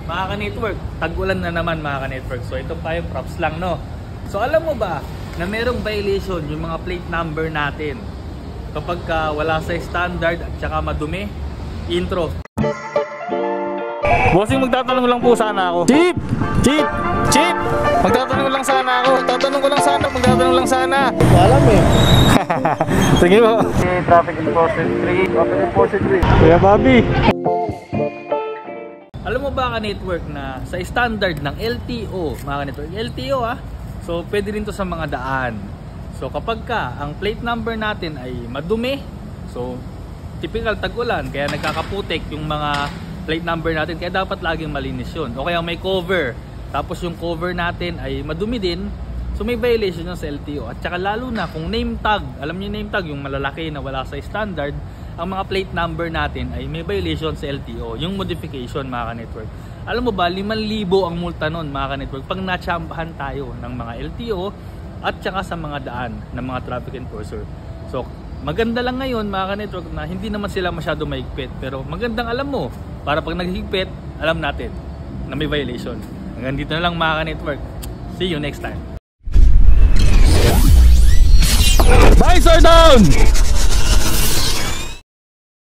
mga ka-network, tag-ulan na naman mga ka-network. So ito pa yung props lang, no? So alam mo ba na merong violation yung mga plate number natin kapag wala sa standard at saka madumi? Intro. Bossing, magtatanong lang po sana ako. Chip! Chip! Chip! Magtatanong lang sana ako. Magtatanong lang sana. Alam eh. Sige po. Traffic Enforcement 3. Traffic Enforcement 3. Kuya Bobby. Alam mo ba ka-network na sa standard ng LTO, mga ka-network, LTO so pwede rin to sa mga daan. So kapag ang plate number natin ay madumi, so typical tag-ulan, kaya nagkakaputik yung mga plate number natin, kaya dapat laging malinis yun. O kaya may cover, tapos yung cover natin ay madumi din, so may violation yun sa LTO. At saka lalo na kung name tag, alam niyo name tag, yung malalaki na wala sa standard, ang mga plate number natin ay may violation sa LTO, yung modification mga ka-network. Alam mo ba, 5,000 ang multa nun mga ka-network pag natsambahan tayo ng mga LTO at saka sa mga daan ng mga traffic enforcer. So maganda lang ngayon mga ka-network na hindi naman sila masyado mahigpit, pero magandang alam mo para pag naghigpit, alam natin na may violation. Hanggang dito na lang mga ka-network. See you next time. Bye, sir down!